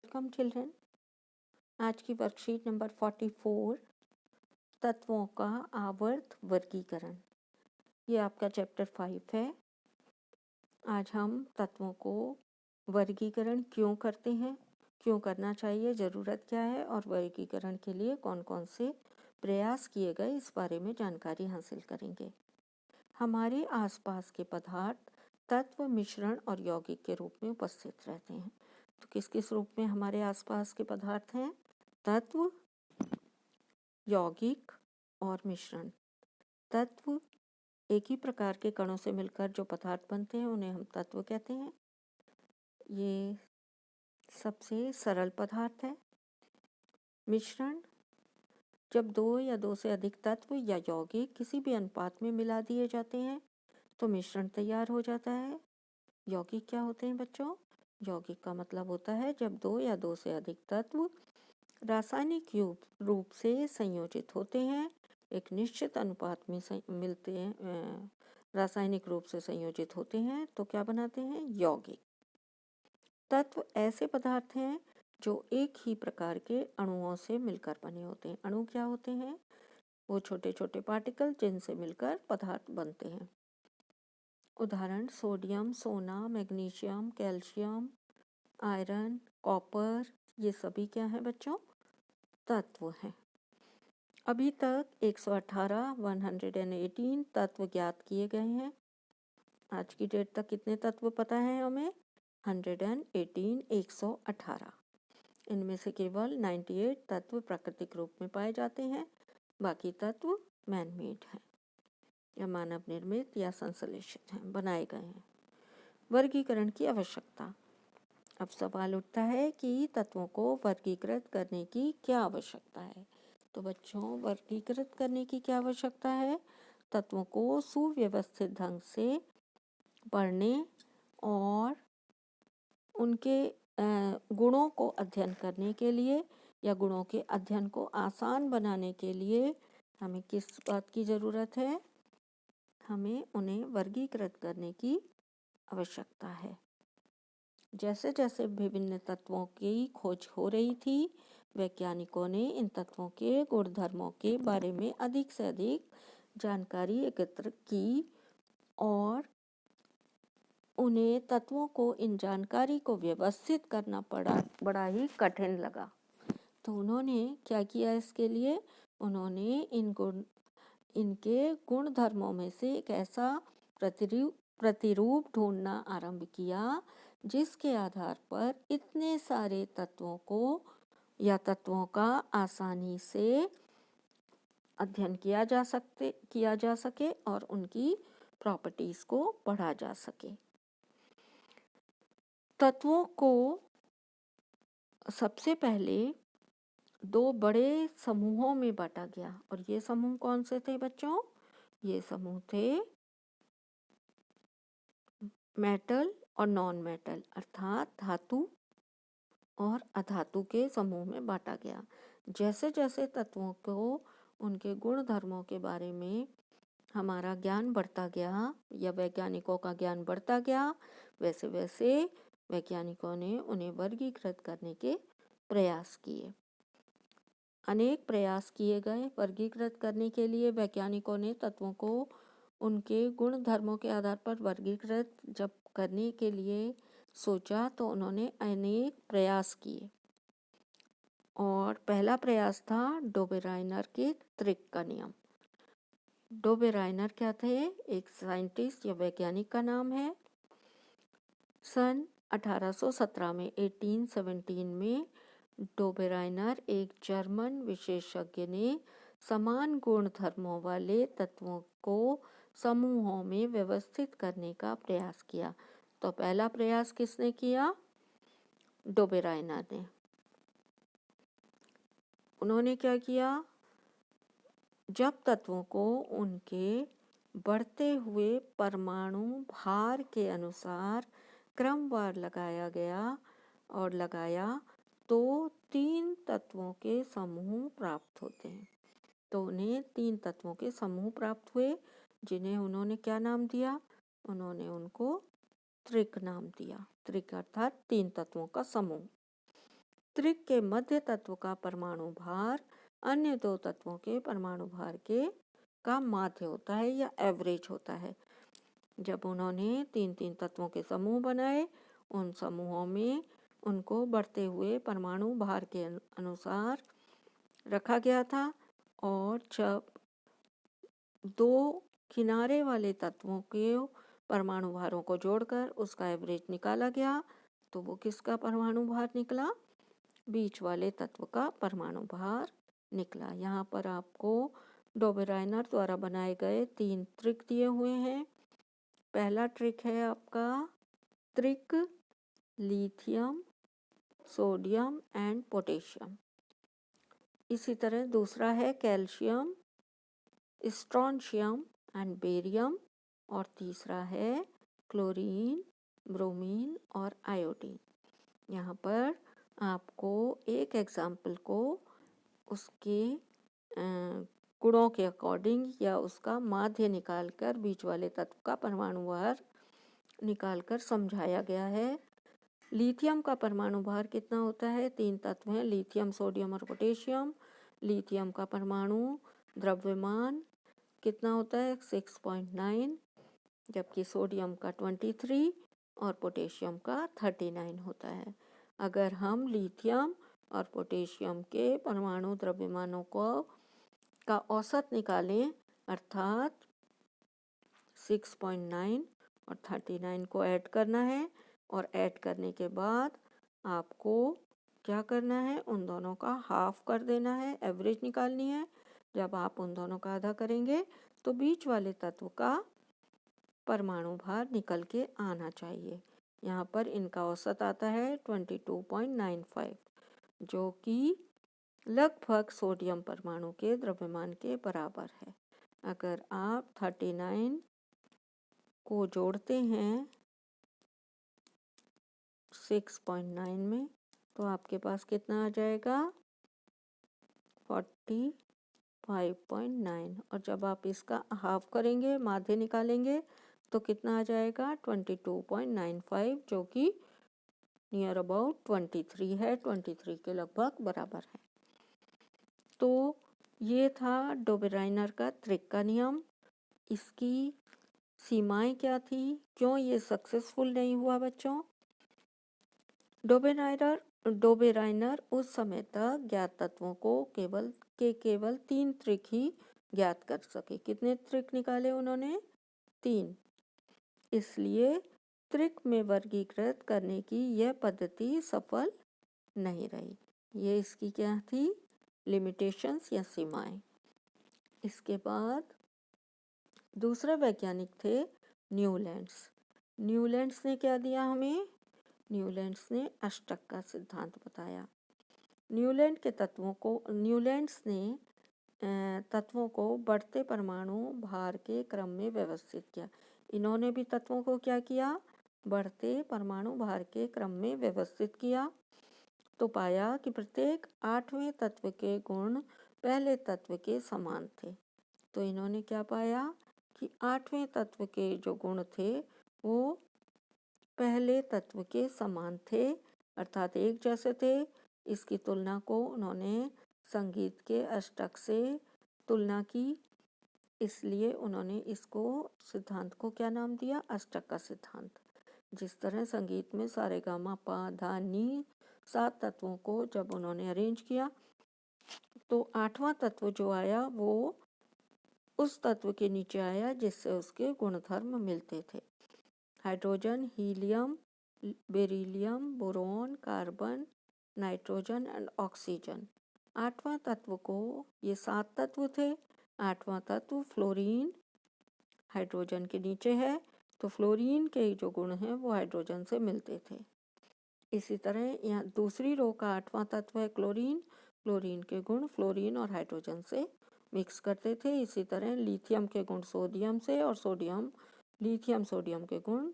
Welcome children. आज की worksheet number 44 तत्वों का आवर्त वर्गीकरण, ये आपका चैप्टर 5 है। आज हम तत्वों को वर्गीकरण क्यों करते हैं, क्यों करना चाहिए, ज़रूरत क्या है और वर्गीकरण के लिए कौन कौन से प्रयास किए गए, इस बारे में जानकारी हासिल करेंगे। हमारे आसपास के पदार्थ तत्व, मिश्रण और यौगिक के रूप में उपस्थित रहते हैं। तो किस किस रूप में हमारे आसपास के पदार्थ हैं? तत्व, यौगिक और मिश्रण। तत्व एक ही प्रकार के कणों से मिलकर जो पदार्थ बनते हैं उन्हें हम तत्व कहते हैं। ये सबसे सरल पदार्थ है। मिश्रण जब दो या दो से अधिक तत्व या यौगिक किसी भी अनुपात में मिला दिए जाते हैं तो मिश्रण तैयार हो जाता है। यौगिक क्या होते हैं बच्चों? यौगिक का मतलब होता है जब दो या दो से अधिक तत्व रासायनिक रूप से संयोजित होते हैं, एक निश्चित अनुपात में मिलते हैं, रासायनिक रूप से संयोजित होते हैं तो क्या बनाते हैं? यौगिक। तत्व ऐसे पदार्थ हैं जो एक ही प्रकार के अणुओं से मिलकर बने होते हैं। अणु क्या होते हैं? वो छोटे छोटे पार्टिकल जिनसे मिलकर पदार्थ बनते हैं। उदाहरण सोडियम, सोना, मैग्नीशियम, कैल्शियम, आयरन, कॉपर, ये सभी क्या है बच्चों? तत्व हैं। अभी तक 118 तत्व ज्ञात किए गए हैं। आज की डेट तक कितने तत्व पता है हमें? 118। इनमें से केवल 98 तत्व प्राकृतिक रूप में पाए जाते हैं, बाकी तत्व मैनमेड हैं या मानव निर्मित या संश्लेषित हैं, बनाए गए हैं। वर्गीकरण की आवश्यकता। अब सवाल उठता है कि तत्वों को वर्गीकृत करने की क्या आवश्यकता है। तो बच्चों, वर्गीकृत करने की क्या आवश्यकता है? तत्वों को सुव्यवस्थित ढंग से पढ़ने और उनके गुणों को अध्ययन करने के लिए या गुणों के अध्ययन को आसान बनाने के लिए हमें किस बात की ज़रूरत है? हमें उन्हें वर्गीकृत करने की आवश्यकता है। जैसे जैसे विभिन्न तत्वों की खोज हो रही थी, वैज्ञानिकों ने इन तत्वों के गुणधर्मों के बारे में अधिक से अधिक जानकारी एकत्र की और उन्हें तत्वों को इन जानकारी को व्यवस्थित करना बड़ा ही कठिन लगा। तो उन्होंने क्या किया इसके लिए? उन्होंने इनके गुण धर्मों में से एक ऐसा प्रतिरूप ढूंढना आरंभ किया जिसके आधार पर इतने सारे तत्वों को या तत्वों का आसानी से अध्ययन किया जा सके और उनकी प्रॉपर्टीज को पढ़ा जा सके। तत्वों को सबसे पहले दो बड़े समूहों में बांटा गया और ये समूह कौन से थे बच्चों? ये समूह थे मेटल और नॉन मेटल, अर्थात धातु और अधातु के समूह में बांटा गया। जैसे जैसे तत्वों को उनके गुण धर्मों के बारे में हमारा ज्ञान बढ़ता गया या वैज्ञानिकों का ज्ञान बढ़ता गया, वैसे वैसे वैज्ञानिकों ने उन्हें वर्गीकृत करने के प्रयास किए। अनेक प्रयास किए गए वर्गीकृत करने के लिए। वैज्ञानिकों ने तत्वों को उनके गुण धर्मों के आधार पर वर्गीकृत जब करने के लिए सोचा तो उन्होंने अनेक प्रयास किए और पहला प्रयास था डोबेराइनर के त्रिक का नियम। डोबेराइनर क्या थे? एक साइंटिस्ट या वैज्ञानिक का नाम है। सन 1817 में 1817 में डोबेराइनर, एक जर्मन विशेषज्ञ, ने समान गुण धर्मों वाले तत्वों को समूहों में व्यवस्थित करने का प्रयास किया। तो पहला प्रयास किसने किया? डोबेराइनर ने। उन्होंने क्या किया? जब तत्वों को उनके बढ़ते हुए परमाणु भार के अनुसार क्रमवार लगाया तो 3 तत्वों के समूह प्राप्त होते हैं। तो उन्हें 3 तत्वों के समूह प्राप्त हुए जिन्हें उन्होंने क्या नाम दिया? उन्होंने उनको त्रिक नाम दिया। त्रिक अर्थात 3 तत्वों का समूह। त्रिक के मध्य तत्व का परमाणु भार अन्य दो तत्वों के परमाणु भार के का माध्य होता है या एवरेज होता है। जब उन्होंने 3-3 तत्वों के समूह बनाए, उन समूहों में उनको बढ़ते हुए परमाणु भार के अनुसार रखा गया था, और जब दो किनारे वाले तत्वों के परमाणु भारों को जोड़कर उसका एवरेज निकाला गया, तो वो किसका परमाणु भार निकला? बीच वाले तत्व का परमाणु भार निकला। यहाँ पर आपको डोबेराइनर द्वारा बनाए गए 3 त्रिक दिए हुए हैं। पहला ट्रिक है आपका त्रिक लिथियम, सोडियम एंड पोटेशियम। इसी तरह दूसरा है कैल्शियम, स्ट्रोंशियम एंड बेरियम, और तीसरा है क्लोरीन, ब्रोमीन और आयोडीन। यहाँ पर आपको एक एग्जाम्पल को उसके गुणों के अकॉर्डिंग या उसका माध्य निकालकर बीच वाले तत्व का परमाणु भार निकालकर समझाया गया है। लिथियम का परमाणु भार कितना होता है? 3 तत्व हैं, लिथियम, सोडियम और पोटेशियम। लिथियम का परमाणु द्रव्यमान कितना होता है? 6.9, जबकि सोडियम का 23 और पोटेशियम का 39 होता है। अगर हम लिथियम और पोटेशियम के परमाणु द्रव्यमानों का औसत निकालें, अर्थात 6.9 और 39 को ऐड करना है, और ऐड करने के बाद आपको क्या करना है? उन दोनों का हाफ कर देना है, एवरेज निकालनी है। जब आप उन दोनों का आधा करेंगे तो बीच वाले तत्व का परमाणु भार निकल के आना चाहिए। यहाँ पर इनका औसत आता है 22.95, जो कि लगभग सोडियम परमाणु के द्रव्यमान के बराबर है। अगर आप 39 को जोड़ते हैं 6.9 में, तो आपके पास कितना आ जाएगा? 45.9, और जब आप इसका हाफ करेंगे, माध्य निकालेंगे, तो कितना आ जाएगा? 22.95, जो कि नियर अबाउट 23 है, 23 के लगभग बराबर है। तो ये था डोबेराइनर का त्रिक का नियम। इसकी सीमाएं क्या थी? क्यों ये सक्सेसफुल नहीं हुआ बच्चों? डोबेराइनर उस समय तक ज्ञात तत्वों को केवल 3 त्रिक ही ज्ञात कर सके। कितने त्रिक निकाले उन्होंने? 3। इसलिए त्रिक में वर्गीकृत करने की यह पद्धति सफल नहीं रही। ये इसकी क्या थी? लिमिटेशंस या सीमाएं। इसके बाद दूसरे वैज्ञानिक थे न्यूलैंड्स। न्यूलैंड्स ने क्या दिया हमें? न्यूलैंड्स ने अष्टक का सिद्धांत बताया। न्यूलैंड्स ने तत्वों को बढ़ते परमाणु भार के क्रम में व्यवस्थित किया। इन्होंने भी तत्वों को क्या किया? बढ़ते परमाणु भार के क्रम में व्यवस्थित किया। तो पाया कि प्रत्येक 8वें तत्व के गुण पहले तत्व के समान थे। तो इन्होंने क्या पाया कि 8वें तत्व के जो गुण थे वो पहले तत्व के समान थे, अर्थात एक जैसे थे। इसकी तुलना को उन्होंने संगीत के अष्टक से तुलना की, इसलिए उन्होंने इसको सिद्धांत को क्या नाम दिया? अष्टक का सिद्धांत। जिस तरह संगीत में सारे गामा पा धा नी 7 तत्वों को जब उन्होंने अरेंज किया, तो 8वां तत्व जो आया वो उस तत्व के नीचे आया जिससे उसके गुणधर्म मिलते थे। Hydrogen, helium, beryllium, boron, carbon, nitrogen and oxygen. 8वां तत्व को, ये 7 तत्व थे, 8वां तत्व फ्लोरीन हाइड्रोजन के नीचे है, तो फ्लोरीन के जो गुण हैं वो हाइड्रोजन से मिलते थे। इसी तरह यहाँ दूसरी रो का 8वां तत्व है क्लोरीन। क्लोरीन के गुण फ्लोरीन और हाइड्रोजन से मिक्स करते थे। इसी तरह लिथियम के गुण सोडियम से, और लिथियम सोडियम के गुण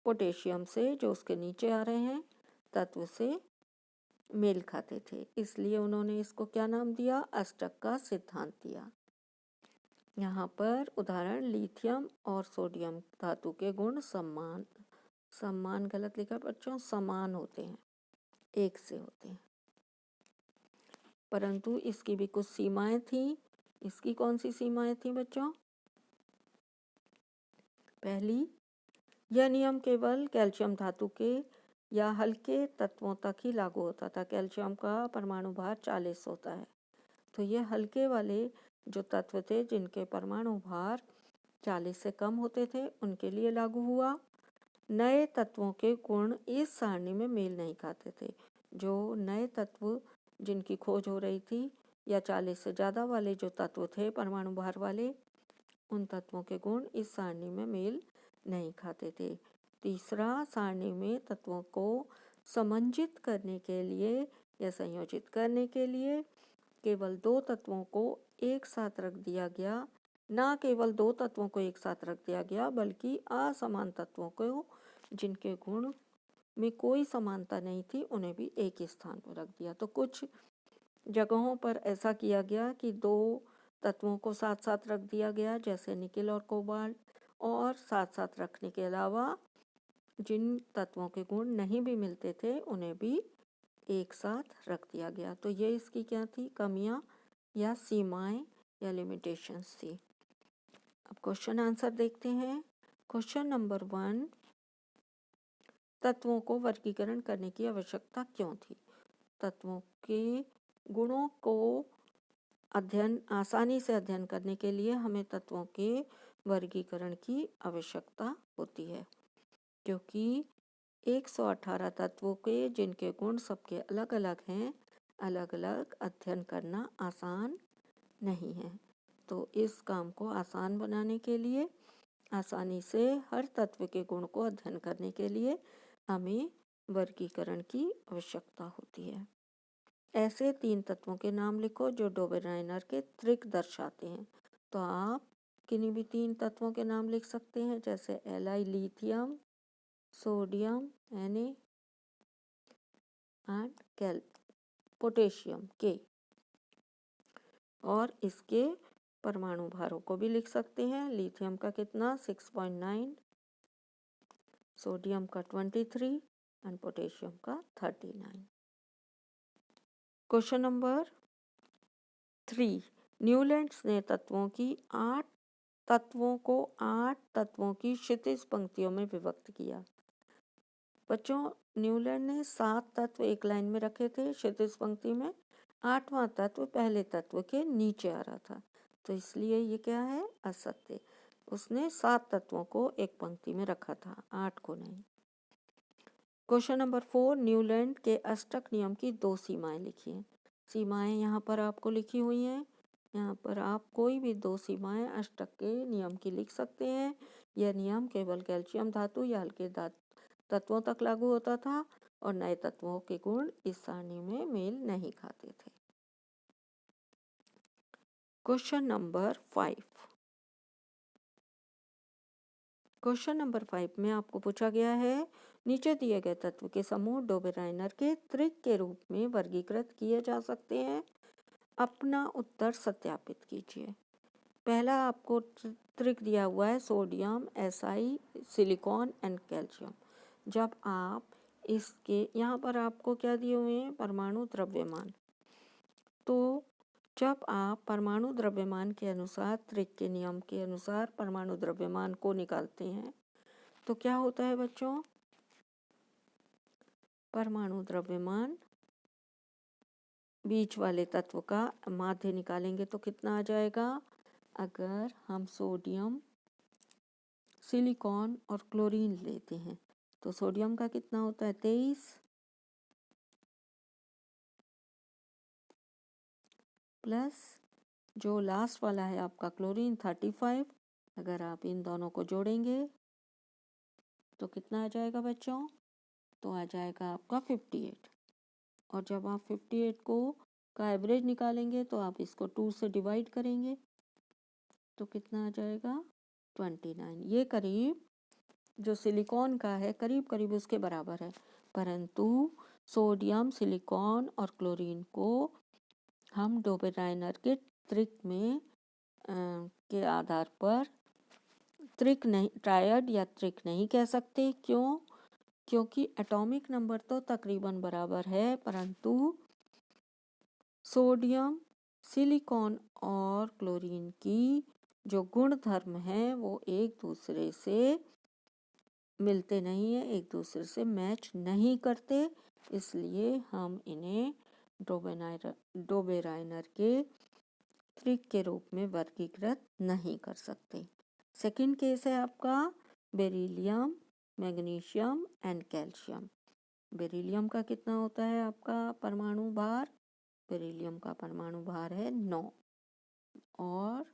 पोटेशियम से, जो उसके नीचे आ रहे हैं, तत्व से मेल खाते थे। इसलिए उन्होंने इसको क्या नाम दिया? अष्टक का सिद्धांत दिया। यहाँ पर उदाहरण लिथियम और सोडियम धातु के गुण समान गलत लिखा बच्चों, समान होते हैं। 1 से होते हैं, परंतु इसकी भी कुछ सीमाएं थी। इसकी कौन सी सीमाएं थी बच्चों? पहली, यह नियम केवल कैल्शियम धातु के या हल्के तत्वों तक ही लागू होता था। कैल्शियम का परमाणु भार 40 होता है, तो ये हल्के वाले जो तत्व थे जिनके परमाणु भार 40 से कम होते थे उनके लिए लागू हुआ। नए तत्वों के गुण इस सारणी में मेल नहीं खाते थे। जो नए तत्व जिनकी खोज हो रही थी या 40 से ज़्यादा वाले जो तत्व थे परमाणु भार वाले, उन तत्वों के गुण इस सारणी में मेल नहीं खाते थे। तीसरा, सारणी में तत्वों को समंजित करने के लिए या संयोजित करने के लिए केवल 2 तत्वों को एक साथ रख दिया गया। ना केवल 2 तत्वों को एक साथ रख दिया गया, बल्कि असमान तत्वों को जिनके गुण में कोई समानता नहीं थी उन्हें भी एक ही स्थान पर रख दिया। तो कुछ जगहों पर ऐसा किया गया कि 2 तत्वों को साथ साथ रख दिया गया, जैसे निकेल और कोबाल्ट, और साथ साथ रखने के अलावा जिन तत्वों के गुण नहीं भी मिलते थे उन्हें भी एक साथ रख दिया गया। तो ये इसकी क्या थी? कमियां या सीमाएं या लिमिटेशंस थी। अब क्वेश्चन आंसर देखते हैं। क्वेश्चन नंबर 1, तत्वों को वर्गीकरण करने की आवश्यकता क्यों थी? तत्वों के गुणों को आसानी से अध्ययन करने के लिए हमें तत्वों के वर्गीकरण की आवश्यकता होती है, क्योंकि 118 तत्वों के जिनके गुण सबके अलग अलग हैं, अलग अलग अध्ययन करना आसान नहीं है। तो इस काम को आसान बनाने के लिए, आसानी से हर तत्व के गुण को अध्ययन करने के लिए हमें वर्गीकरण की आवश्यकता होती है। ऐसे 3 तत्वों के नाम लिखो जो डोबेराइनर के त्रिक दर्शाते हैं। तो आप किन्हीं भी 3 तत्वों के नाम लिख सकते हैं, जैसे Li lithium, sodium Na and potassium के, और इसके परमाणु भारों को भी लिख सकते हैं। लिथियम का कितना? 6.9, सोडियम का 23 एंड पोटेशियम का 39। क्वेश्चन नंबर 3, न्यूलैंड्स ने तत्वों को 8 तत्वों की क्षितिज पंक्तियों में विभक्त किया। बच्चों, न्यूलैंड ने 7 तत्व एक लाइन में रखे थे क्षितिज पंक्ति में, 8वां तत्व पहले तत्व के नीचे आ रहा था, तो इसलिए ये क्या है? असत्य। उसने 7 तत्वों को एक पंक्ति में रखा था, 8 को नहीं। क्वेश्चन नंबर 4, न्यूलैंड के अष्टक नियम की 2 सीमाएं लिखिए। सीमाएं यहाँ पर आपको लिखी हुई हैं। यहाँ पर आप कोई भी 2 सीमाएं अष्टक के नियम की लिख सकते हैं। यह नियम केवल कैल्शियम धातु या हल्के तत्वों तक लागू होता था, और नए तत्वों के गुण इस सारणी में मेल नहीं खाते थे। क्वेश्चन नंबर 5, क्वेश्चन नंबर 5 में आपको पूछा गया है, नीचे दिए गए तत्व के समूह डोबेराइनर के त्रिक के रूप में वर्गीकृत किए जा सकते हैं। अपना उत्तर सत्यापित कीजिए। पहला आपको त्रिक दिया हुआ है sodium, Si, silicon and calcium. जब आप इसके यहाँ पर आपको क्या दिए हुए हैं? परमाणु द्रव्यमान। तो जब आप परमाणु द्रव्यमान के अनुसार, त्रिक के नियम के अनुसार परमाणु द्रव्यमान को निकालते हैं, तो क्या होता है बच्चों? परमाणु द्रव्यमान बीच वाले तत्व का माध्य निकालेंगे तो कितना आ जाएगा? अगर हम सोडियम, सिलिकॉन और क्लोरीन लेते हैं तो सोडियम का कितना होता है? 23 प्लस जो लास्ट वाला है आपका क्लोरीन 35। अगर आप इन दोनों को जोड़ेंगे तो कितना आ जाएगा बच्चों? तो आ जाएगा आपका 58। और जब आप 58 को का एवरेज निकालेंगे तो आप इसको 2 से डिवाइड करेंगे तो कितना आ जाएगा? 29। ये करीब जो सिलिकॉन का है करीब करीब उसके बराबर है, परंतु सोडियम, सिलिकॉन और क्लोरीन को हम डोबेराइनर के त्रिक में के आधार पर त्रिक नहीं, ट्रायड या त्रिक नहीं कह सकते। क्यों? क्योंकि एटॉमिक नंबर तो तकरीबन बराबर है, परंतु सोडियम, सिलिकॉन और क्लोरीन की जो गुण धर्म हैं वो एक दूसरे से मिलते नहीं है, एक दूसरे से मैच नहीं करते, इसलिए हम इन्हें डोबेराइनर के त्रिक के रूप में वर्गीकृत नहीं कर सकते। सेकंड केस है आपका beryllium, magnesium and calcium. Beryllium का कितना होता है आपका परमाणु भार? बेरिलियम का परमाणु भार है 9 और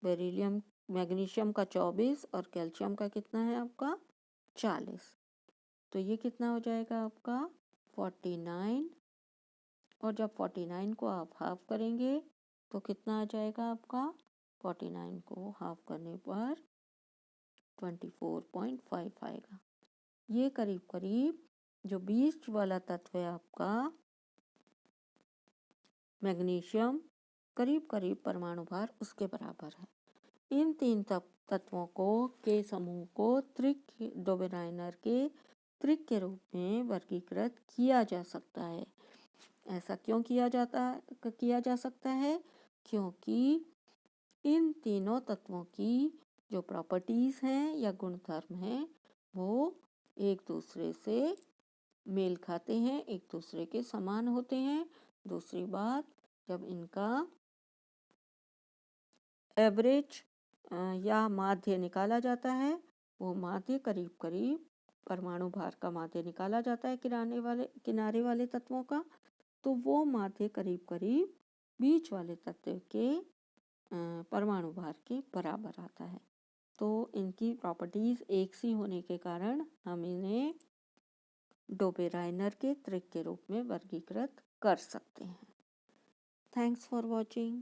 बेरिलियम मैग्नीशियम का 24 और कैल्शियम का कितना है आपका 40। तो ये कितना हो जाएगा आपका 49, और जब 49 को आप हाफ करेंगे तो कितना आ जाएगा आपका 49 को हाफ करने पर 24.5 आएगा। ये करीब करीब जो बीच वाला तत्व है आपका मैग्नीशियम, करीब करीब परमाणु भार उसके बराबर है। इन तीन तत्वों को के समूह को डोबेराइनर के त्रिक के रूप में वर्गीकृत किया जा सकता है। ऐसा क्यों किया जा सकता है? क्योंकि इन तीनों तत्वों की जो प्रॉपर्टीज हैं या गुणधर्म हैं वो एक दूसरे से मेल खाते हैं, एक दूसरे के समान होते हैं। दूसरी बात, जब इनका एवरेज या माध्य निकाला जाता है, वो माध्य करीब करीब परमाणु भार का माध्य निकाला जाता है किनारे वाले तत्वों का, तो वो माध्य करीब करीब बीच वाले तत्व के परमाणु भार के बराबर आता है। तो इनकी प्रॉपर्टीज एक सी होने के कारण हम इन्हें डोबेराइनर के त्रिक के रूप में वर्गीकृत कर सकते हैं। Thanks for watching.